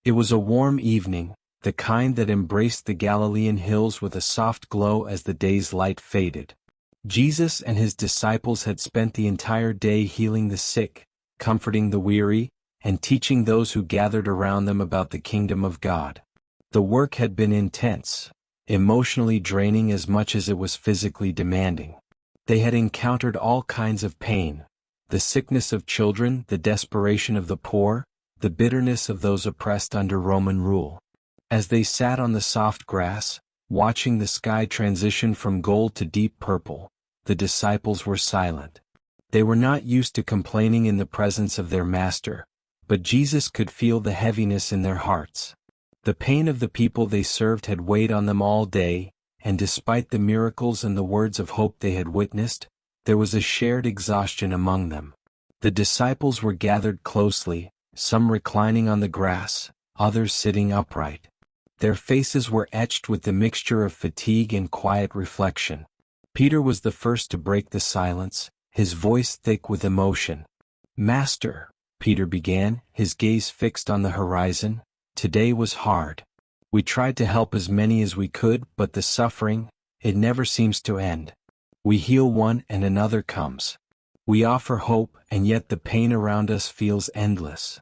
It was a warm evening, the kind that embraced the Galilean hills with a soft glow as the day's light faded. Jesus and his disciples had spent the entire day healing the sick, comforting the weary, and teaching those who gathered around them about the kingdom of God. The work had been intense, emotionally draining as much as it was physically demanding. They had encountered all kinds of pain: the sickness of children, the desperation of the poor, the bitterness of those oppressed under Roman rule. As they sat on the soft grass, watching the sky transition from gold to deep purple, the disciples were silent. They were not used to complaining in the presence of their master, but Jesus could feel the heaviness in their hearts. The pain of the people they served had weighed on them all day, and despite the miracles and the words of hope they had witnessed, there was a shared exhaustion among them. The disciples were gathered closely, some reclining on the grass, others sitting upright. Their faces were etched with the mixture of fatigue and quiet reflection. Peter was the first to break the silence, his voice thick with emotion. "Master," Peter began, his gaze fixed on the horizon, "today was hard. We tried to help as many as we could, but the suffering, it never seems to end. We heal one and another comes. We offer hope, and yet the pain around us feels endless."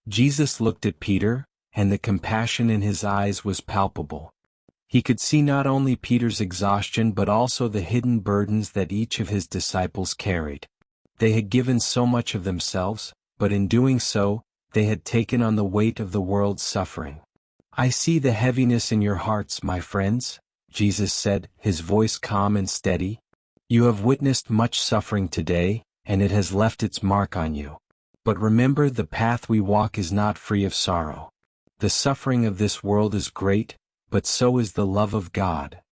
Jesus looked at Peter, and the compassion in his eyes was palpable. He could see not only Peter's exhaustion but also the hidden burdens that each of his disciples carried. They had given so much of themselves, but in doing so, they had taken on the weight of the world's suffering. "I see the heaviness in your hearts, my friends," Jesus said, his voice calm and steady. "You have witnessed much suffering today, and it has left its mark on you. But remember, the path we walk is not free of sorrow. The suffering of this world is great, but so is the love of God."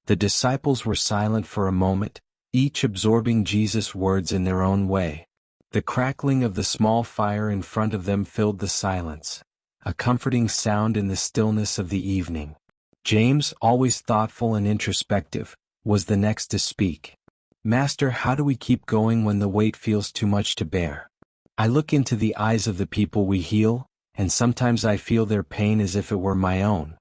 The disciples were silent for a moment, each absorbing Jesus' words in their own way. The crackling of the small fire in front of them filled the silence, a comforting sound in the stillness of the evening. James, always thoughtful and introspective, was the next to speak. "Master, how do we keep going when the weight feels too much to bear? I look into the eyes of the people we heal, and sometimes I feel their pain as if it were my own.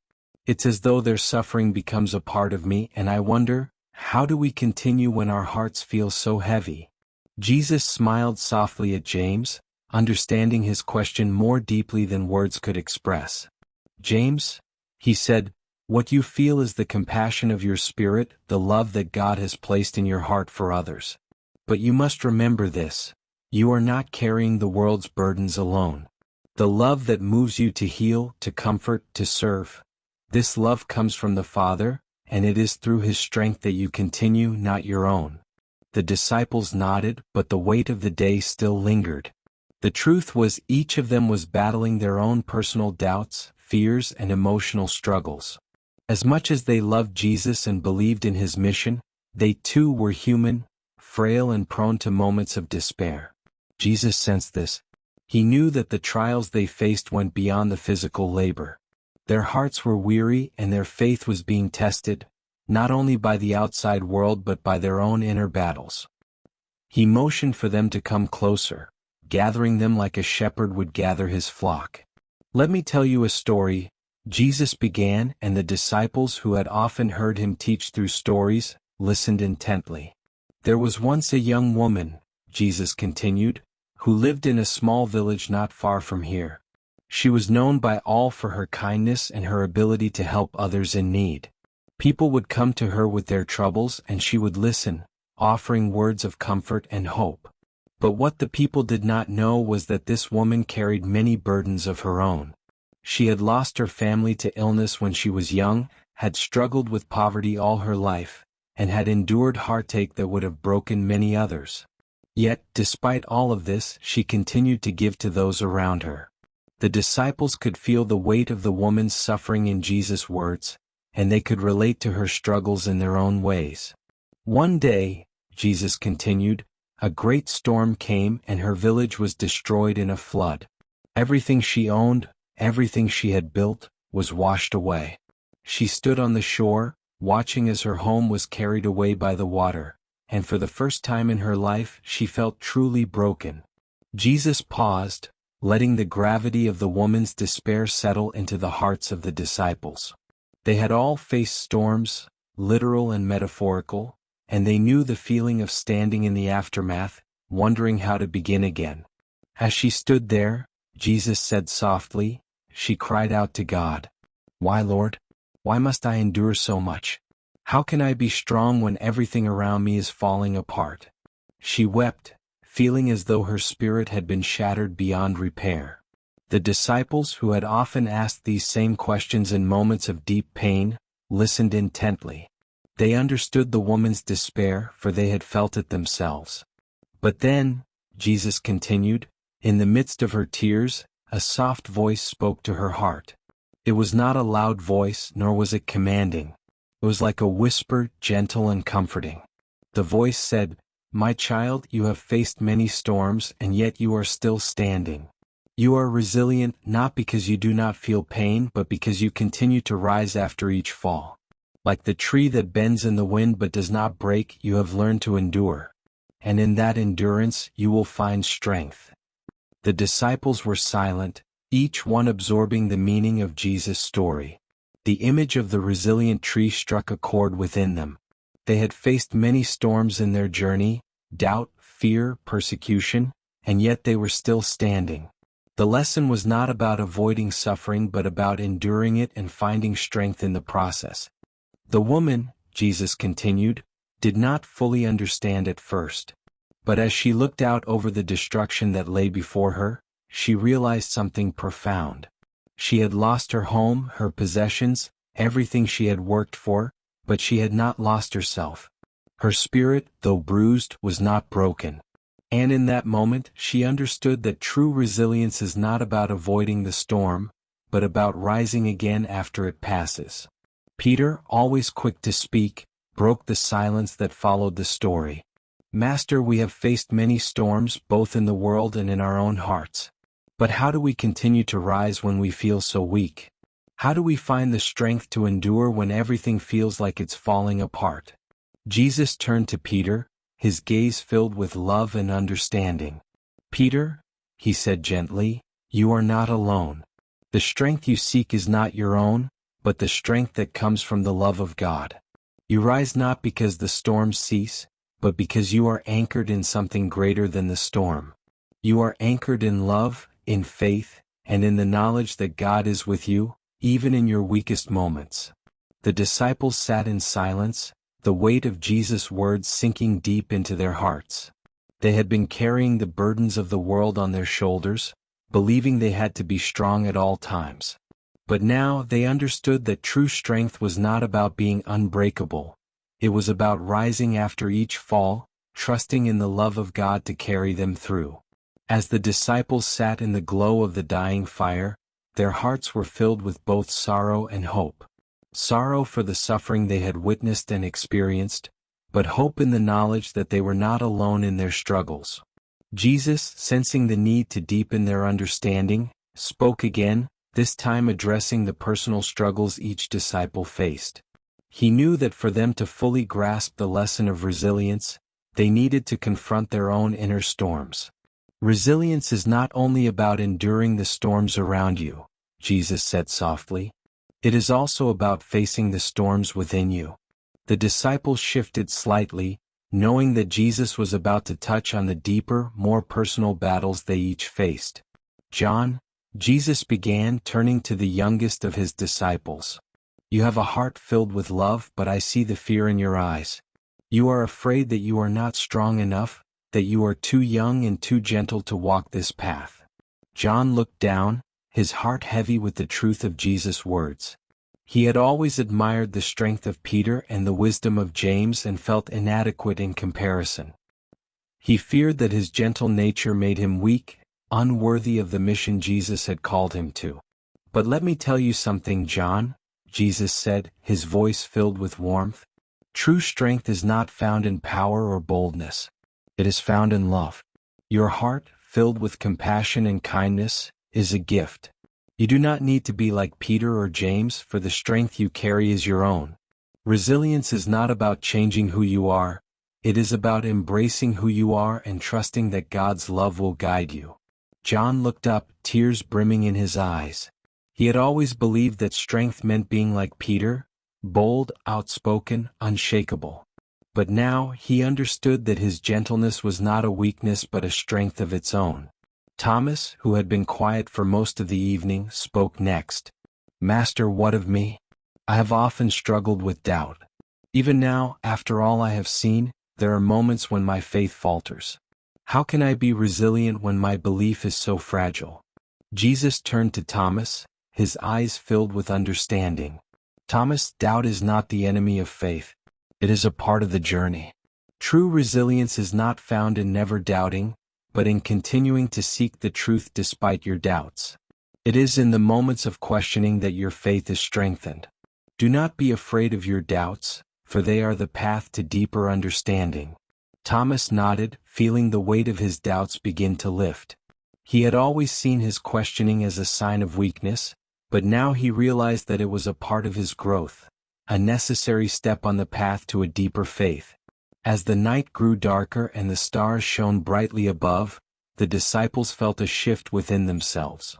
It's as though their suffering becomes a part of me, and I wonder, how do we continue when our hearts feel so heavy?" Jesus smiled softly at James, understanding his question more deeply than words could express. "James," he said, "what you feel is the compassion of your spirit, the love that God has placed in your heart for others. But you must remember this: you are not carrying the world's burdens alone. The love that moves you to heal, to comfort, to serve, this love comes from the Father, and it is through His strength that you continue, not your own." The disciples nodded, but the weight of the day still lingered. The truth was, each of them was battling their own personal doubts, fears, and emotional struggles. As much as they loved Jesus and believed in His mission, they too were human, frail and prone to moments of despair. Jesus sensed this. He knew that the trials they faced went beyond the physical labor. Their hearts were weary and their faith was being tested, not only by the outside world but by their own inner battles. He motioned for them to come closer, gathering them like a shepherd would gather his flock. "Let me tell you a story," Jesus began, and the disciples, who had often heard him teach through stories, listened intently. "There was once a young woman," Jesus continued, "who lived in a small village not far from here. She was known by all for her kindness and her ability to help others in need. People would come to her with their troubles and she would listen, offering words of comfort and hope. But what the people did not know was that this woman carried many burdens of her own. She had lost her family to illness when she was young, had struggled with poverty all her life, and had endured heartache that would have broken many others. Yet, despite all of this, she continued to give to those around her." The disciples could feel the weight of the woman's suffering in Jesus' words, and they could relate to her struggles in their own ways. "One day," Jesus continued, "a great storm came and her village was destroyed in a flood. Everything she owned, everything she had built, was washed away. She stood on the shore, watching as her home was carried away by the water, and for the first time in her life she felt truly broken." Jesus paused, letting the gravity of the woman's despair settle into the hearts of the disciples. They had all faced storms, literal and metaphorical, and they knew the feeling of standing in the aftermath, wondering how to begin again. As she stood there, Jesus said softly, she cried out to God, "Why, Lord? Why must I endure so much? How can I be strong when everything around me is falling apart?" She wept, feeling as though her spirit had been shattered beyond repair. The disciples, who had often asked these same questions in moments of deep pain, listened intently. They understood the woman's despair, for they had felt it themselves. But then, Jesus continued, in the midst of her tears, a soft voice spoke to her heart. It was not a loud voice, nor was it commanding. It was like a whisper, gentle and comforting. The voice said, "My child, you have faced many storms, and yet you are still standing. You are resilient not because you do not feel pain, but because you continue to rise after each fall. Like the tree that bends in the wind but does not break, you have learned to endure. And in that endurance you will find strength." The disciples were silent, each one absorbing the meaning of Jesus' story. The image of the resilient tree struck a chord within them. They had faced many storms in their journey, doubt, fear, persecution, and yet they were still standing. The lesson was not about avoiding suffering but about enduring it and finding strength in the process. The woman, Jesus continued, did not fully understand at first. But as she looked out over the destruction that lay before her, she realized something profound. She had lost her home, her possessions, everything she had worked for, but she had not lost herself. Her spirit, though bruised, was not broken. And in that moment, she understood that true resilience is not about avoiding the storm, but about rising again after it passes. Peter, always quick to speak, broke the silence that followed the story. "Master, we have faced many storms, both in the world and in our own hearts. But how do we continue to rise when we feel so weak? How do we find the strength to endure when everything feels like it's falling apart?" Jesus turned to Peter, his gaze filled with love and understanding. "Peter," he said gently, "you are not alone. The strength you seek is not your own, but the strength that comes from the love of God. You rise not because the storms cease, but because you are anchored in something greater than the storm. You are anchored in love, in faith, and in the knowledge that God is with you, even in your weakest moments." The disciples sat in silence, the weight of Jesus' words sinking deep into their hearts. They had been carrying the burdens of the world on their shoulders, believing they had to be strong at all times. But now they understood that true strength was not about being unbreakable. It was about rising after each fall, trusting in the love of God to carry them through. As the disciples sat in the glow of the dying fire, their hearts were filled with both sorrow and hope. Sorrow for the suffering they had witnessed and experienced, but hope in the knowledge that they were not alone in their struggles. Jesus, sensing the need to deepen their understanding, spoke again, this time addressing the personal struggles each disciple faced. He knew that for them to fully grasp the lesson of resilience, they needed to confront their own inner storms. Resilience is not only about enduring the storms around you, Jesus said softly. It is also about facing the storms within you. The disciples shifted slightly, knowing that Jesus was about to touch on the deeper, more personal battles they each faced. "John," Jesus began, turning to the youngest of his disciples. "You have a heart filled with love, but I see the fear in your eyes. You are afraid that you are not strong enough, that you are too young and too gentle to walk this path." John looked down, his heart heavy with the truth of Jesus' words. He had always admired the strength of Peter and the wisdom of James and felt inadequate in comparison. He feared that his gentle nature made him weak, unworthy of the mission Jesus had called him to. "But let me tell you something, John," Jesus said, his voice filled with warmth. "True strength is not found in power or boldness. It is found in love. Your heart, filled with compassion and kindness, is a gift. You do not need to be like Peter or James, for the strength you carry is your own. Resilience is not about changing who you are, it is about embracing who you are and trusting that God's love will guide you." John looked up, tears brimming in his eyes. He had always believed that strength meant being like Peter, bold, outspoken, unshakable. But now he understood that his gentleness was not a weakness but a strength of its own. Thomas, who had been quiet for most of the evening, spoke next. "Master, what of me? I have often struggled with doubt. Even now, after all I have seen, there are moments when my faith falters. How can I be resilient when my belief is so fragile?" Jesus turned to Thomas, his eyes filled with understanding. "Thomas, doubt is not the enemy of faith. It is a part of the journey. True resilience is not found in never doubting, but in continuing to seek the truth despite your doubts. It is in the moments of questioning that your faith is strengthened. Do not be afraid of your doubts, for they are the path to deeper understanding." Thomas nodded, feeling the weight of his doubts begin to lift. He had always seen his questioning as a sign of weakness, but now he realized that it was a part of his growth, a necessary step on the path to a deeper faith. As the night grew darker and the stars shone brightly above, the disciples felt a shift within themselves.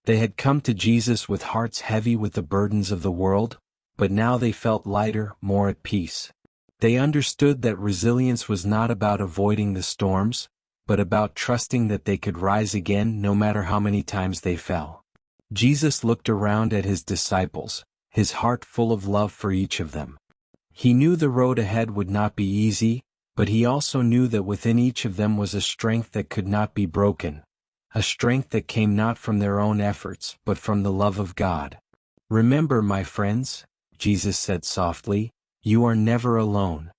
They had come to Jesus with hearts heavy with the burdens of the world, but now they felt lighter, more at peace. They understood that resilience was not about avoiding the storms, but about trusting that they could rise again no matter how many times they fell. Jesus looked around at his disciples, his heart full of love for each of them. He knew the road ahead would not be easy, but he also knew that within each of them was a strength that could not be broken, a strength that came not from their own efforts but from the love of God. "Remember, my friends," Jesus said softly, "you are never alone.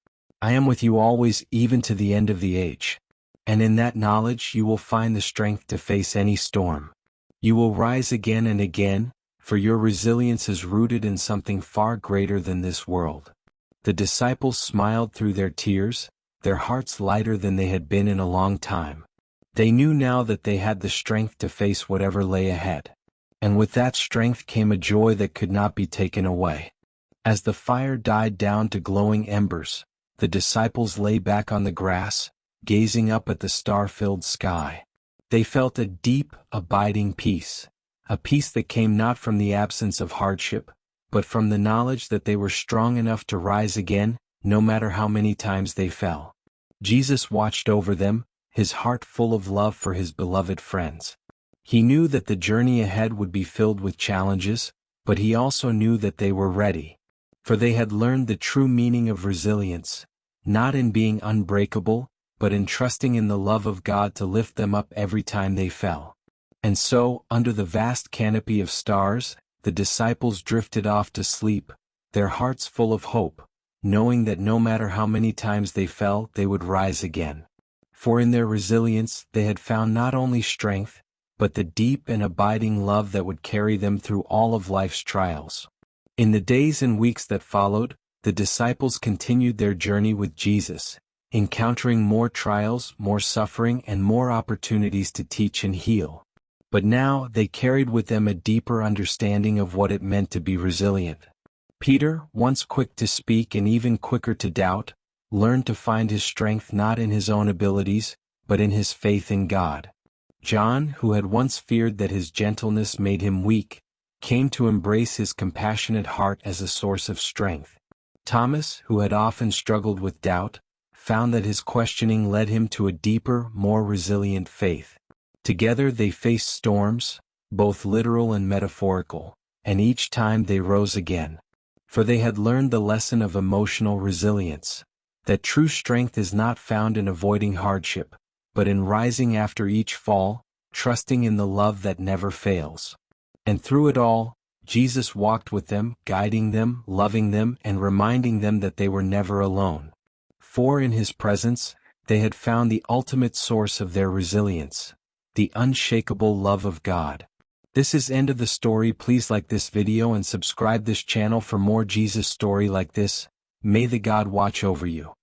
I am with you always, even to the end of the age. And in that knowledge you will find the strength to face any storm. You will rise again and again, for your resilience is rooted in something far greater than this world." The disciples smiled through their tears, their hearts lighter than they had been in a long time. They knew now that they had the strength to face whatever lay ahead. And with that strength came a joy that could not be taken away. As the fire died down to glowing embers, the disciples lay back on the grass, gazing up at the star-filled sky. They felt a deep, abiding peace, a peace that came not from the absence of hardship, but from the knowledge that they were strong enough to rise again, no matter how many times they fell. Jesus watched over them, his heart full of love for his beloved friends. He knew that the journey ahead would be filled with challenges, but he also knew that they were ready. For they had learned the true meaning of resilience, not in being unbreakable, but in trusting in the love of God to lift them up every time they fell. And so, under the vast canopy of stars, the disciples drifted off to sleep, their hearts full of hope, knowing that no matter how many times they fell, they would rise again. For in their resilience, they had found not only strength, but the deep and abiding love that would carry them through all of life's trials. In the days and weeks that followed, the disciples continued their journey with Jesus, encountering more trials, more suffering, and more opportunities to teach and heal. But now they carried with them a deeper understanding of what it meant to be resilient. Peter, once quick to speak and even quicker to doubt, learned to find his strength not in his own abilities, but in his faith in God. John, who had once feared that his gentleness made him weak, came to embrace his compassionate heart as a source of strength. Thomas, who had often struggled with doubt, found that his questioning led him to a deeper, more resilient faith. Together they faced storms, both literal and metaphorical, and each time they rose again. For they had learned the lesson of emotional resilience, that true strength is not found in avoiding hardship, but in rising after each fall, trusting in the love that never fails. And through it all, Jesus walked with them, guiding them, loving them, and reminding them that they were never alone. For in his presence, they had found the ultimate source of their resilience, the unshakable love of God. This is end of the story. Please like this video and subscribe this channel for more Jesus story like this. May the God watch over you.